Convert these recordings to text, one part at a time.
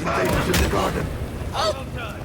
Invaders in the garden. Well done.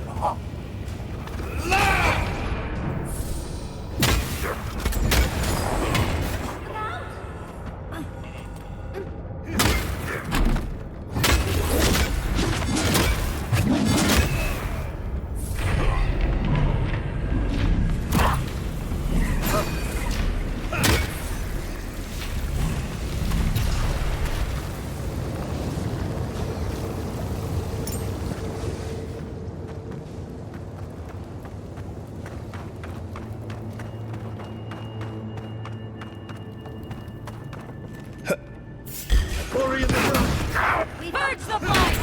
Quarry in the ground. We purge the flight!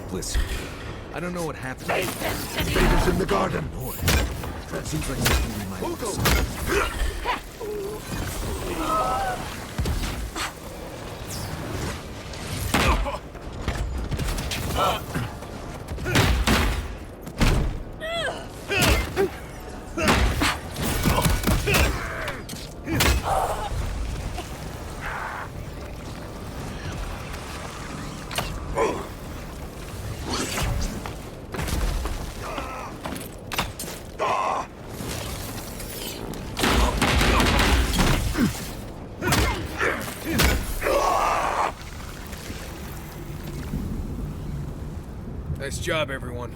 Listen, I don't know what happened. Invaders in the garden. Boy, that seems like something we might have. Nice job, everyone.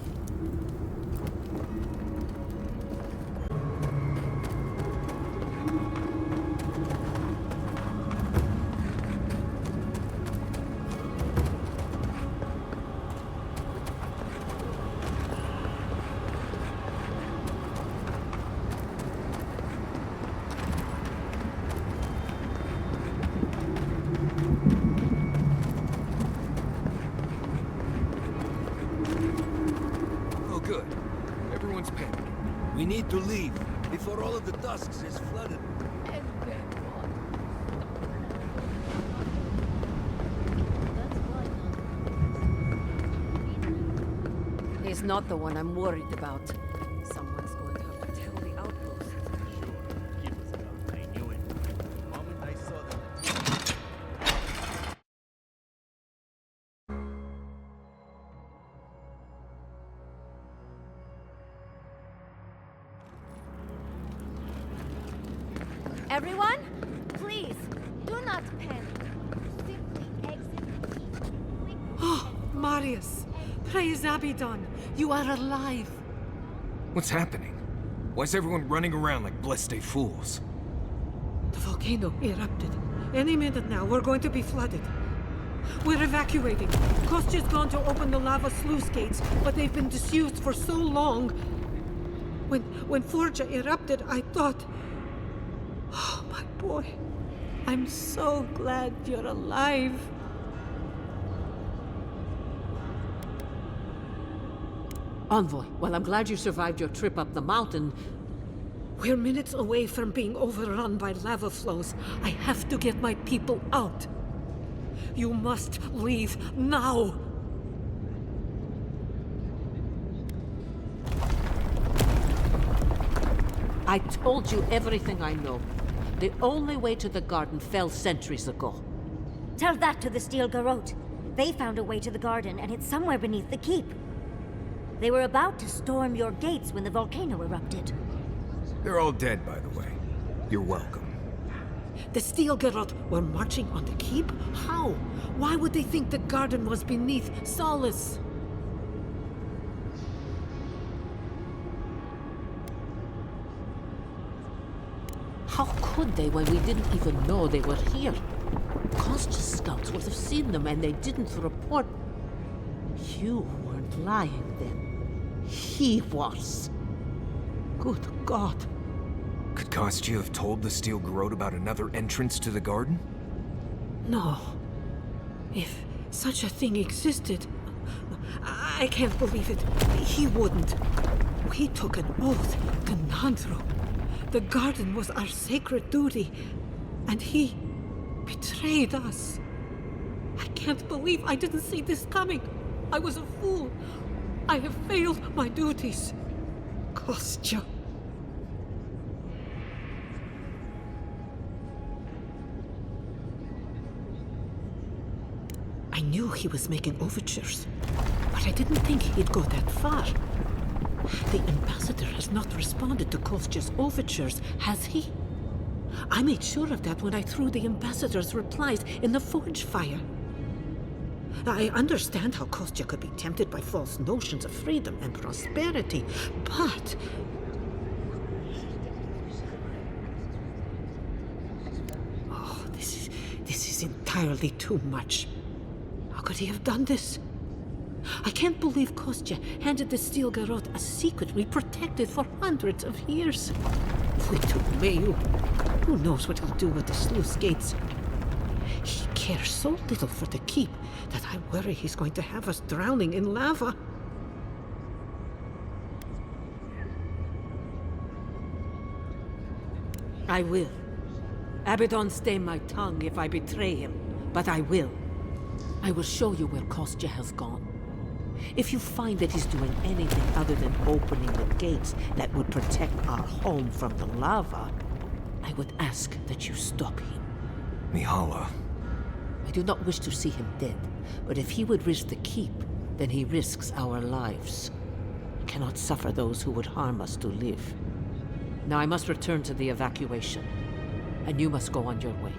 Good. Everyone's panicking. We need to leave before all of the dusks is flooded. He's not the one I'm worried about. Someone's going to have to tell the outpost. Sure. Keep us calm. I knew it. The moment I saw them. Everyone, please, do not panic. Simply exit the keep. Oh, Marius, praise Abaddon, you are alive. What's happening? Why's everyone running around like blessed fools? The volcano erupted. Any minute now, we're going to be flooded. We're evacuating. Kostya's gone to open the lava sluice gates, but they've been disused for so long. When Forja erupted, I thought... Oh, my boy. I'm so glad you're alive. Envoy, well, I'm glad you survived your trip up the mountain. We're minutes away from being overrun by lava flows. I have to get my people out. You must leave now. I told you everything I know. The only way to the garden fell centuries ago. Tell that to the Steel Garrote. They found a way to the garden, and it's somewhere beneath the keep. They were about to storm your gates when the volcano erupted. They're all dead, by the way. You're welcome. The Steel Garrote were marching on the keep? How? Why would they think the garden was beneath Solace? How could they when we didn't even know they were here? Kostya's scouts would have seen them and they didn't report. You weren't lying then. He was. Good God. Could Kostya have told the Steel Garrote about another entrance to the garden? No. If such a thing existed, I can't believe it. He wouldn't. We took an oath to Nandro. The garden was our sacred duty, and he betrayed us. I can't believe I didn't see this coming. I was a fool. I have failed my duties. Kostya. I knew he was making overtures, but I didn't think he'd go that far. The ambassador has not responded to Kostya's overtures, has he? I made sure of that when I threw the ambassador's replies in the forge fire. I understand how Kostya could be tempted by false notions of freedom and prosperity, but... Oh, this is entirely too much. How could he have done this? I can't believe Kostya handed the Steel Garrote a secret we protected for hundreds of years. If we took Mayu, who knows what he'll do with the sluice gates? He cares so little for the keep that I worry he's going to have us drowning in lava. I will. Abaddon stay my tongue if I betray him, but I will. I will show you where Kostya has gone. If you find that he's doing anything other than opening the gates that would protect our home from the lava, I would ask that you stop him. Mihala. I do not wish to see him dead, but if he would risk the keep, then he risks our lives. I cannot suffer those who would harm us to live. Now I must return to the evacuation, and you must go on your way.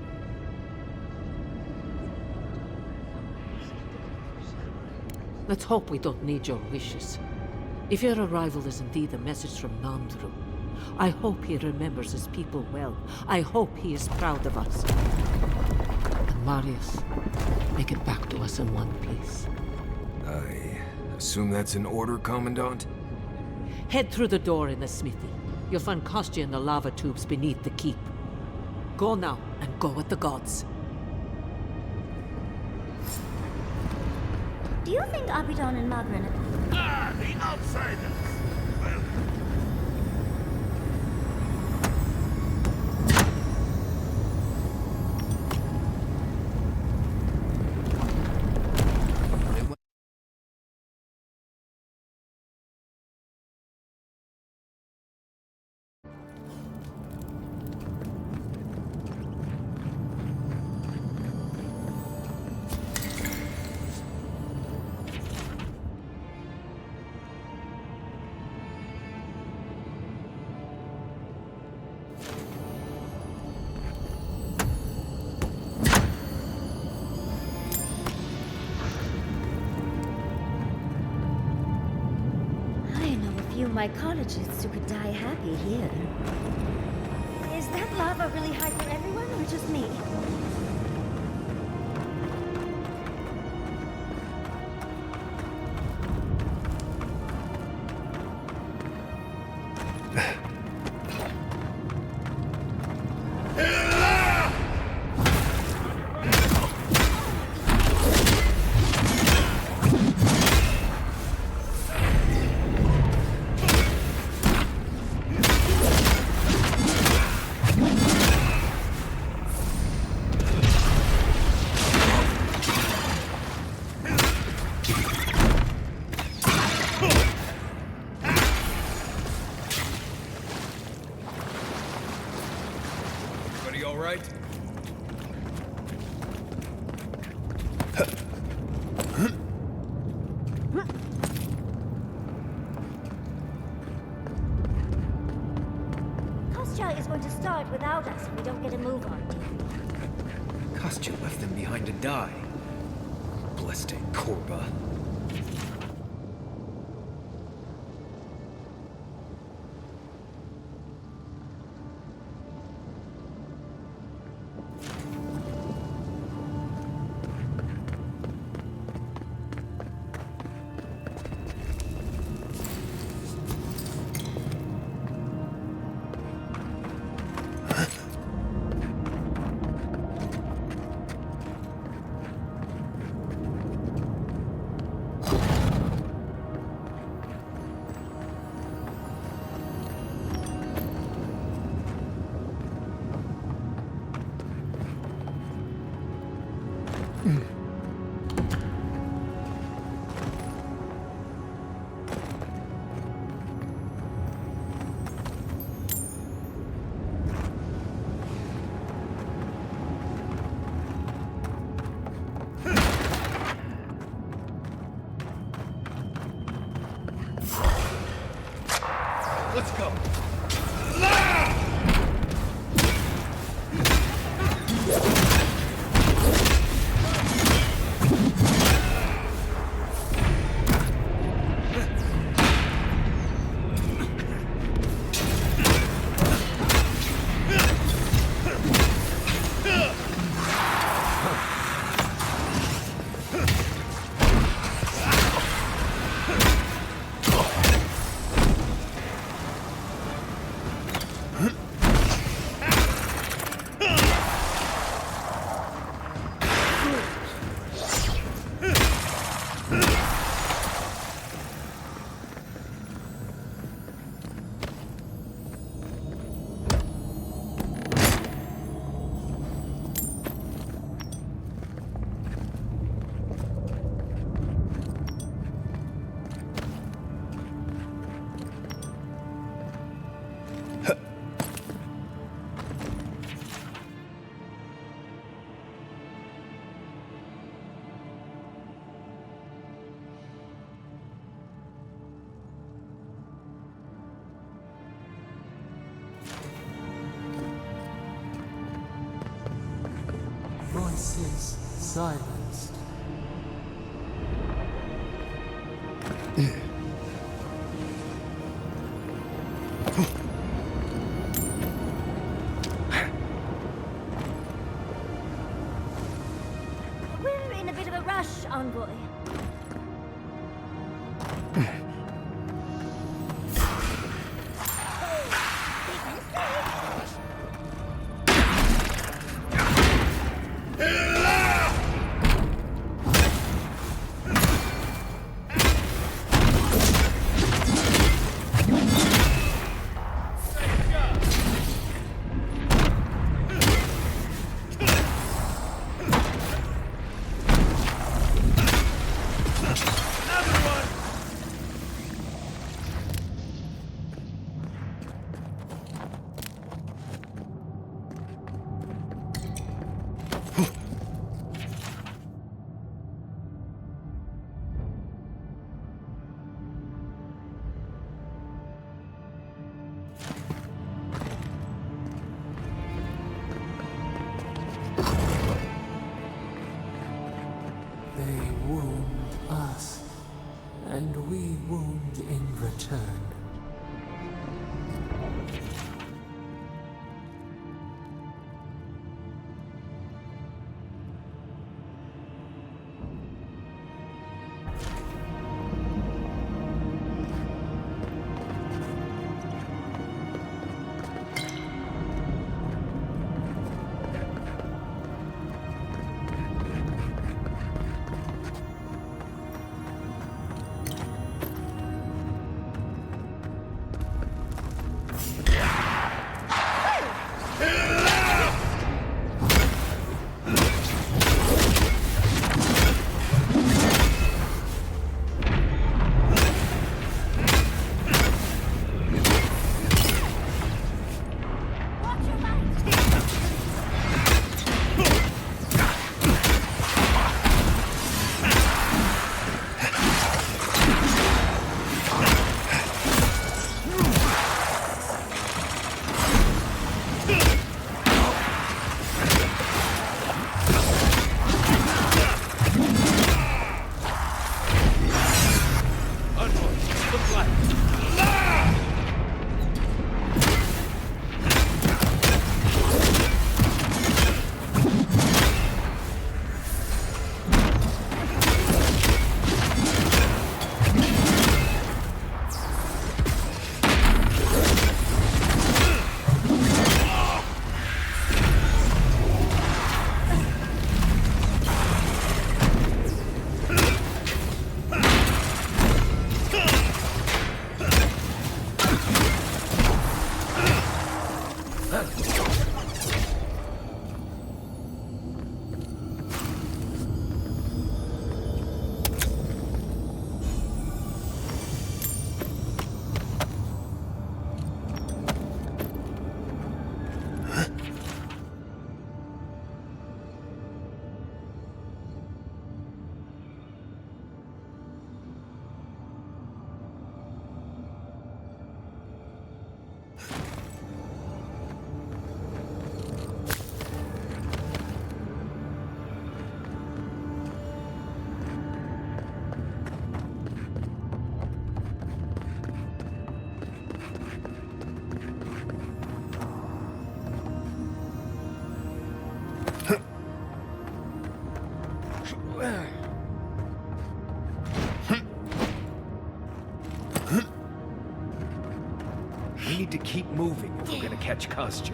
Let's hope we don't need your wishes. If your arrival is indeed a message from Nandru, I hope he remembers his people well. I hope he is proud of us. And Marius, make it back to us in one piece. I assume that's an order, Commandant? Head through the door in the smithy. You'll find Kostya in the lava tubes beneath the keep. Go now, and go with the gods. Do you think Abaddon and Magrin... Ah, the outsiders! Well, my collegists who could die happy here. Is that lava really high for everyone, or just me? All right? Kostya is going to start without us if we don't get a move on. Kostya left them behind to die. Blessed Korba. Let's go. Voices silenced. We're in a bit of a rush, Envoy. They wound us, and we wound in return. need to keep moving if we're gonna catch Kostya.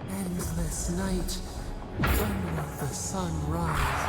Endless night. When will the sun rise?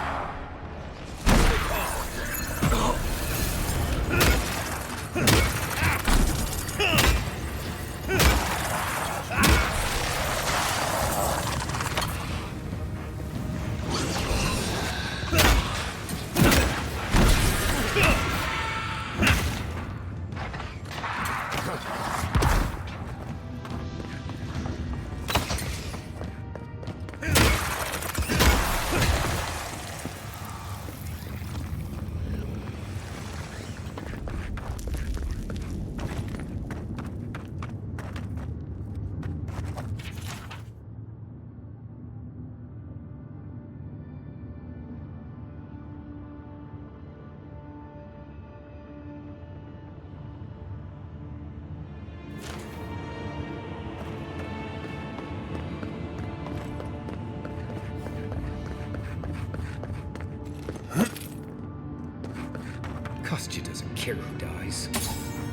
Kostya doesn't care who dies.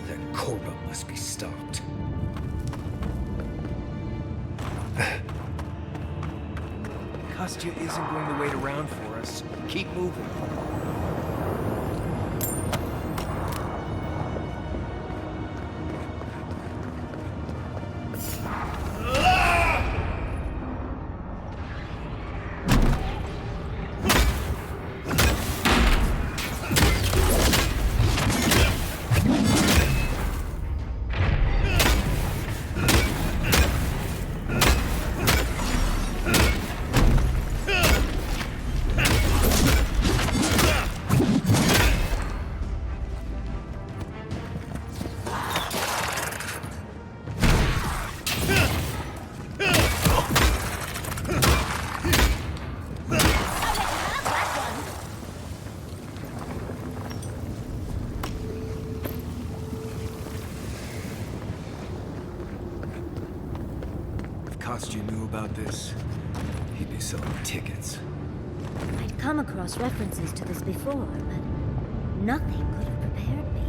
That Korba must be stopped. Kostya isn't going to wait around for us. Keep moving. Kostya knew about this, he'd be selling tickets. I'd come across references to this before, but nothing could have prepared me.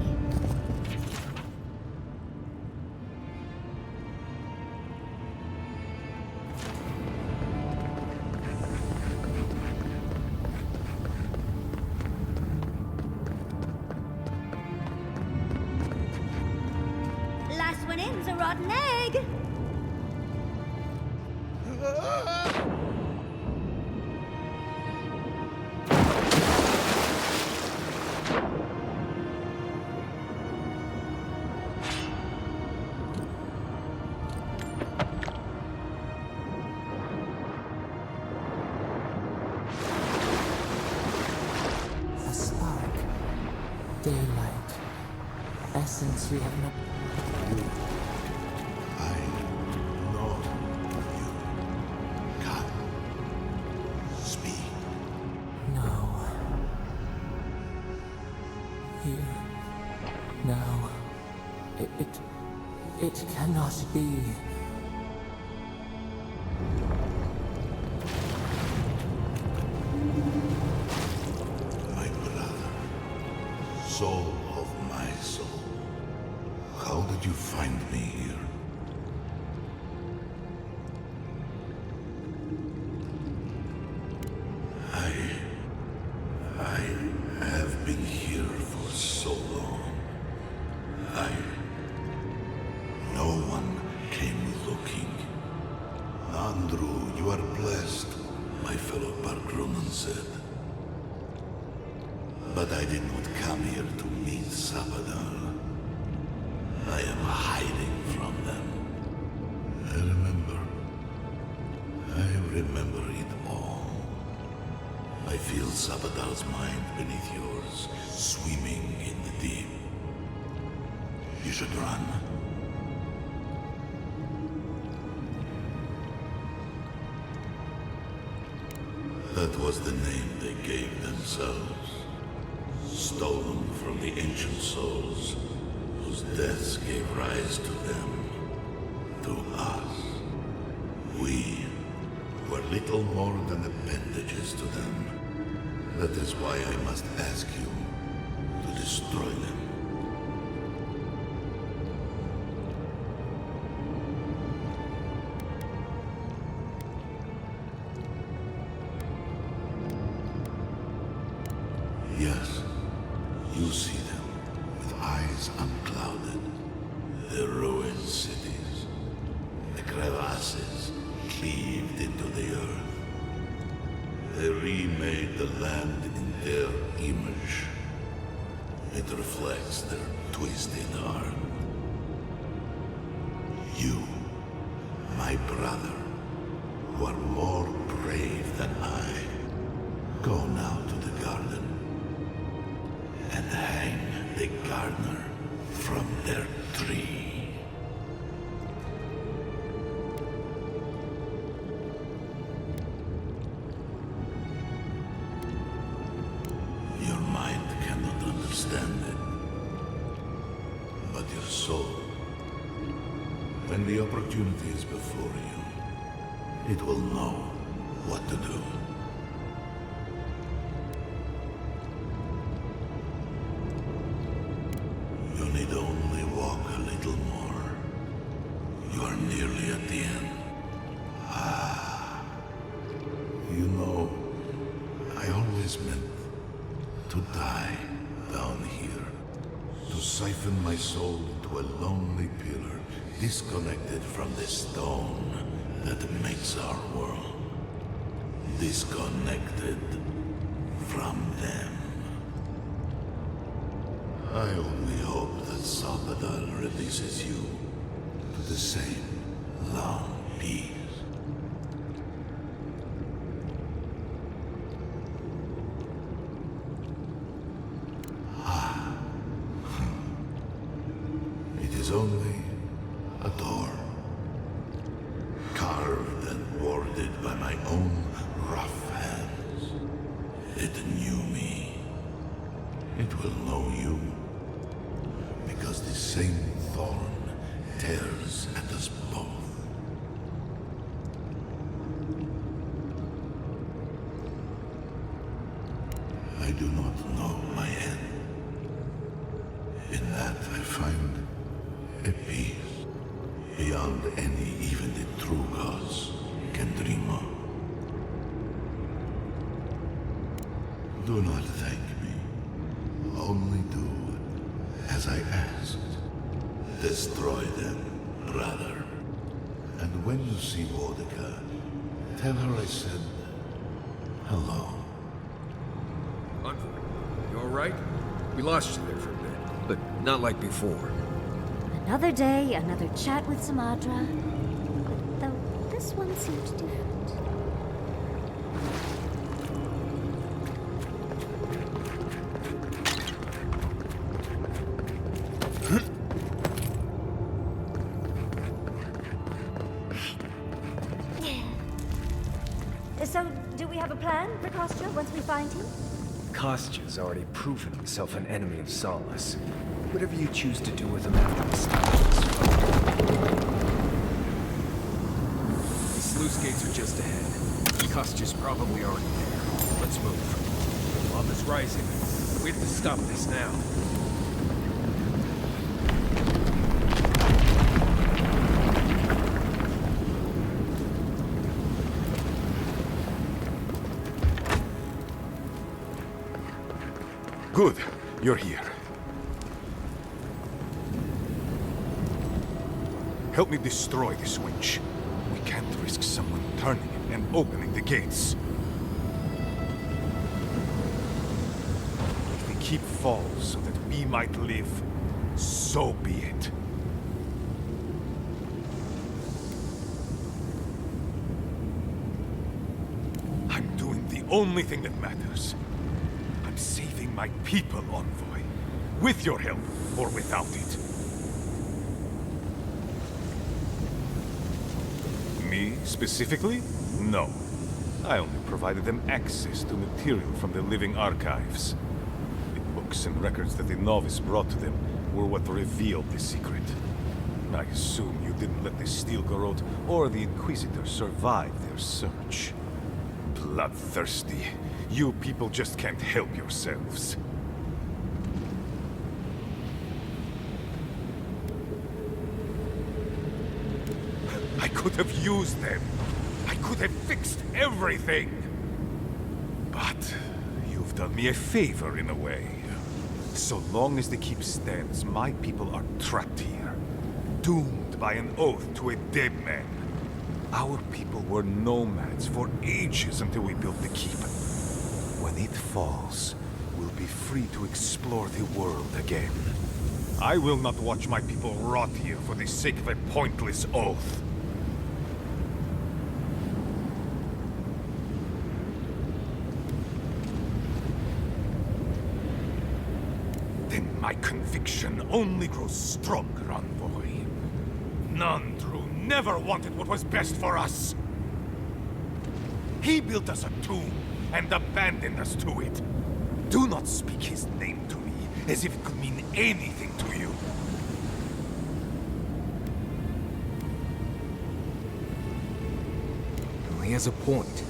Last one in's a rotten egg! A spark. Daylight. Essence we have not. I know you. Come. Speak. No. Here. Now. It cannot be. My brother. Soul of my soul. How did you find me here? I have been here for so long. No one came looking. Andrew, you are blessed, my fellow Parkronan said. But I did not come here to meet Sabadal. I am hiding from them. I remember it all. I feel Sabadal's mind beneath yours, swimming in the deep. You should run. That was the name they gave themselves. Stolen from the ancient souls, who whose deaths gave rise to them, to us. We were little more than appendages to them. That is why I must ask you to destroy them. Yes, you see them with eyes unclouded. The ruined cities, the crevasses cleaved into the earth. They remade the land in their image. It reflects their twisted heart. You, my brother, who are more brave than I, go now to the garden and hang the gardener from their tree. Your mind cannot understand it, but your soul, when the opportunity is before you, it will know what to do. You need only walk a little more. You are nearly at the end. You know, I always meant to die down here. To siphon my soul into a lonely pillar, disconnected from the stone that makes our world. Disconnected from them. I only hope that Salvador releases you to the same long peace. It is only a door, carved and warded by my own rough hands. It knew me. It will know you. Because the same thorn tears at us both. I do not know my end. In that I find a peace beyond any even the true gods can dream of. Do not thank me. Only do as I asked. Destroy them, brother. And when you see Boudica, tell her I said hello. Envoy, you alright? We lost you there for a bit, but not like before. Another day, another chat with Sumadra. Though this one seemed different. So, do we have a plan for Kostya once we find him? Kostya's already proven himself an enemy of Solace. Whatever you choose to do with him after we stop this fight. The sluice gates are just ahead. Kostya's probably already there. Let's move. The lava's rising. We have to stop this now. Good. You're here. Help me destroy this winch. We can't risk someone turning it and opening the gates. If the keep falls so that we might live, so be it. I'm doing the only thing that matters. I'm saving my people, Envoy. With your help, or without it. Me, specifically? No. I only provided them access to material from the living archives. The books and records that the novice brought to them were what revealed the secret. I assume you didn't let the Steel Garrote or the Inquisitor survive their search. Bloodthirsty. You people just can't help yourselves. I could have used them. I could have fixed everything. But you've done me a favor in a way. So long as the keep stands, my people are trapped here. Doomed by an oath to a dead man. Our people were nomads for ages until we built the keep. When it falls, we'll be free to explore the world again. I will not watch my people rot here for the sake of a pointless oath. Then my conviction only grows stronger, Envoy. Nandru never wanted what was best for us. He built us a tomb and abandoned us to it. Do not speak his name to me as if it could mean anything to you. Well, he has a point.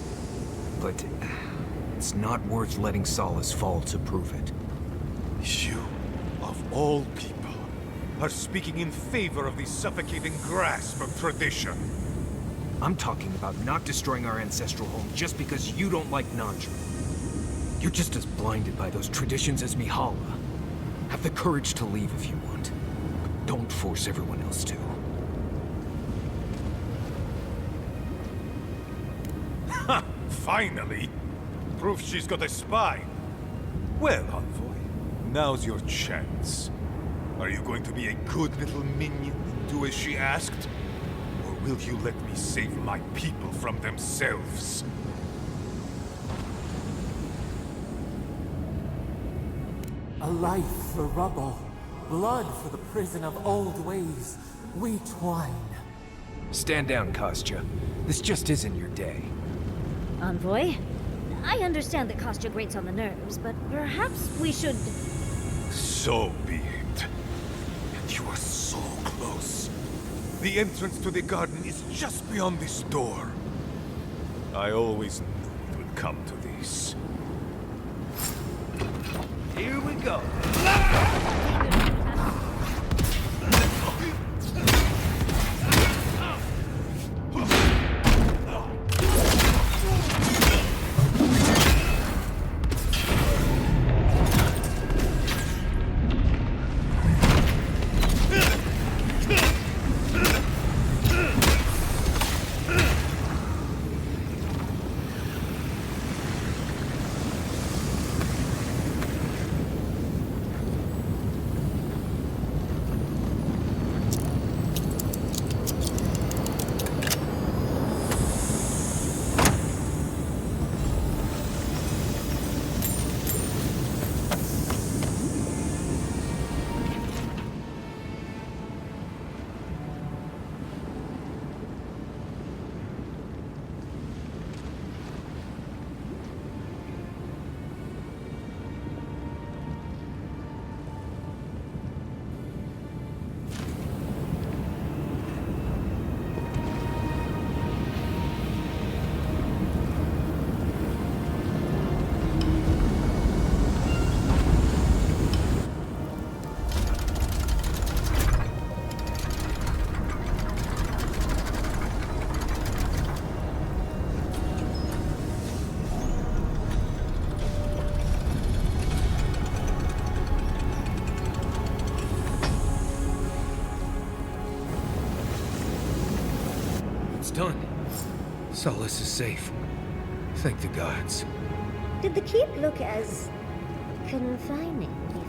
But it's not worth letting Solace fall to prove it. You, of all people, are speaking in favor of the suffocating grasp of tradition. I'm talking about not destroying our ancestral home just because you don't like Nandru. You're just as blinded by those traditions as Mihala. Have the courage to leave if you want, but don't force everyone else to. Ha! Finally! Proof she's got a spine. Well, Envoy, now's your chance. Are you going to be a good little minion and do as she asked? Or will you let me save my people from themselves? A life for rubble, blood for the prison of old ways. We twine. Stand down, Kostya. This just isn't your day. Envoy, I understand that Kostya grates on the nerves, but perhaps we should... So be it. And you are so close. The entrance to the garden is just beyond this door. I always knew it would come to this. Here we go. Done. Solace is safe. Thank the gods. Did the keep look as... confining before?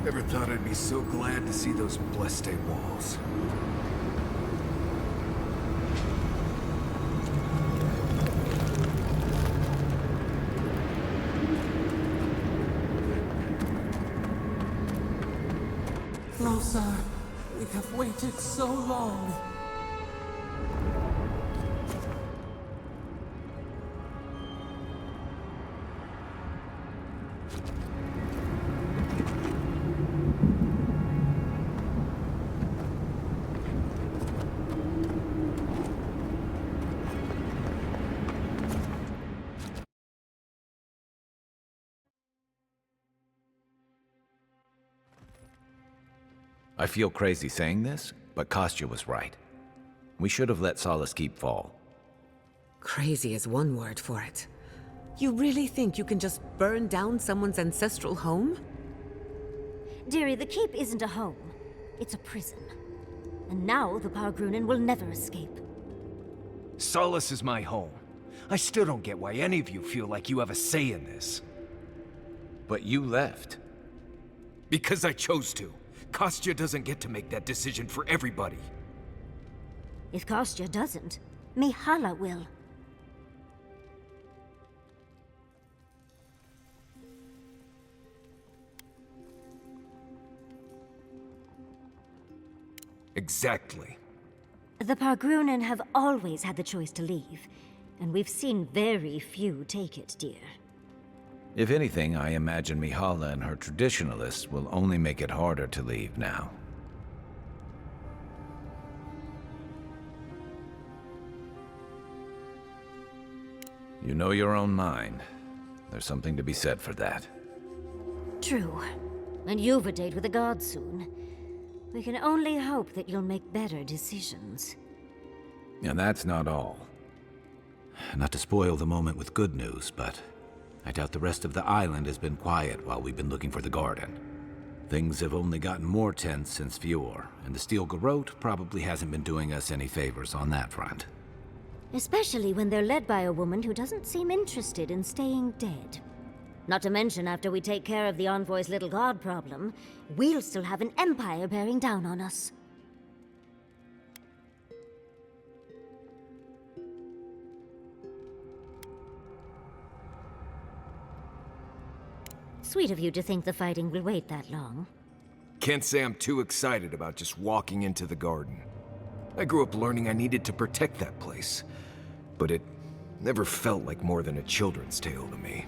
Never thought I'd be so glad to see those Bleste walls. sir. We have waited so long. I feel crazy saying this, but Kostya was right. We should have let Solace Keep fall. Crazy is one word for it. You really think you can just burn down someone's ancestral home? Dearie, the keep isn't a home. It's a prison. And now the Pargrunen will never escape. Solace is my home. I still don't get why any of you feel like you have a say in this. But you left. Because I chose to. Kostya doesn't get to make that decision for everybody. If Kostya doesn't, Mihala will. Exactly. The Pargrunen have always had the choice to leave, and we've seen very few take it, dear. If anything, I imagine Mihala and her traditionalists will only make it harder to leave now. You know your own mind. There's something to be said for that. True. And you've a date with the gods soon. We can only hope that you'll make better decisions. And that's not all. Not to spoil the moment with good news, but I doubt the rest of the island has been quiet while we've been looking for the garden. Things have only gotten more tense since Fjord, and the Steel Garrote probably hasn't been doing us any favors on that front. Especially when they're led by a woman who doesn't seem interested in staying dead. Not to mention, after we take care of the Envoy's little god problem, we'll still have an empire bearing down on us. Sweet of you to think the fighting will wait that long. Can't say I'm too excited about just walking into the garden. I grew up learning I needed to protect that place, but it never felt like more than a children's tale to me.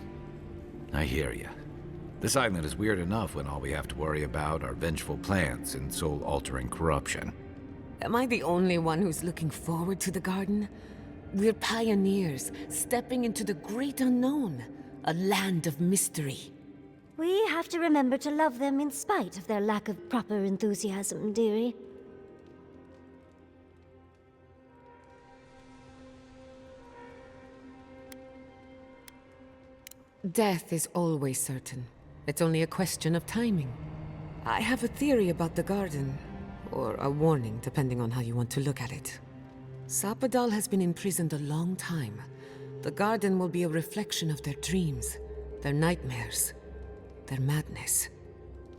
I hear ya. This island is weird enough when all we have to worry about are vengeful plans and soul-altering corruption. Am I the only one who's looking forward to the garden? We're pioneers, stepping into the great unknown, a land of mystery. We have to remember to love them in spite of their lack of proper enthusiasm, dearie. Death is always certain. It's only a question of timing. I have a theory about the garden, or a warning, depending on how you want to look at it. Sapadal has been imprisoned a long time. The garden will be a reflection of their dreams, their nightmares, their madness.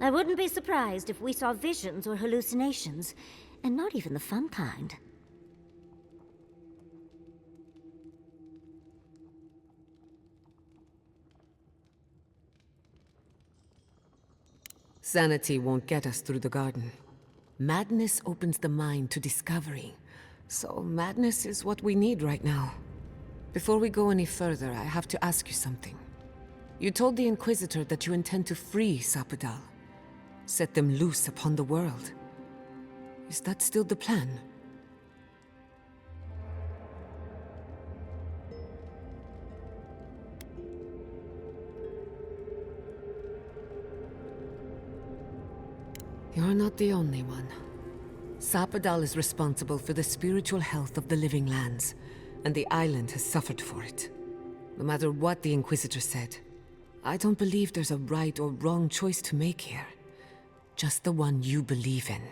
I wouldn't be surprised if we saw visions or hallucinations, and not even the fun kind. Sanity won't get us through the garden. Madness opens the mind to discovery. So madness is what we need right now. Before we go any further, I have to ask you something. You told the Inquisitor that you intend to free Sapadal. Set them loose upon the world. Is that still the plan? You're not the only one. Sapadal is responsible for the spiritual health of the living lands, and the island has suffered for it. No matter what the Inquisitor said, I don't believe there's a right or wrong choice to make here. Just the one you believe in.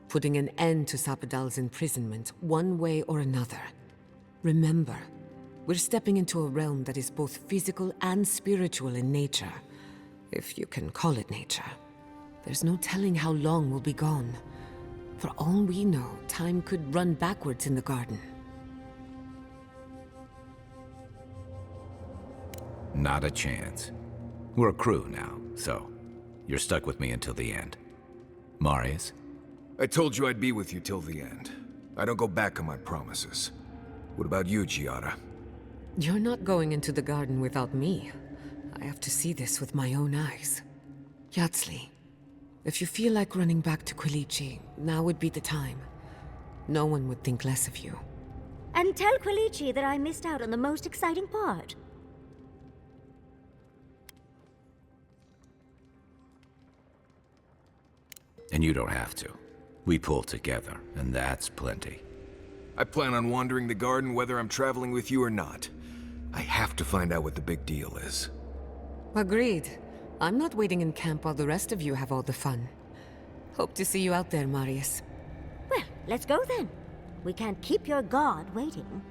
Putting an end to Sapadal's imprisonment, one way or another. Remember, we're stepping into a realm that is both physical and spiritual in nature. If you can call it nature. There's no telling how long we'll be gone. For all we know, time could run backwards in the garden. Not a chance. We're a crew now, so you're stuck with me until the end. Marius? I told you I'd be with you till the end. I don't go back on my promises. What about you, Giada? You're not going into the garden without me. I have to see this with my own eyes. Yatsley, if you feel like running back to Quilici, now would be the time. No one would think less of you. And tell Quilici that I missed out on the most exciting part. And you don't have to. We pull together, and that's plenty. I plan on wandering the garden whether I'm traveling with you or not. I have to find out what the big deal is. Agreed. I'm not waiting in camp while the rest of you have all the fun. Hope to see you out there, Marius. Well, let's go then. We can't keep your god waiting.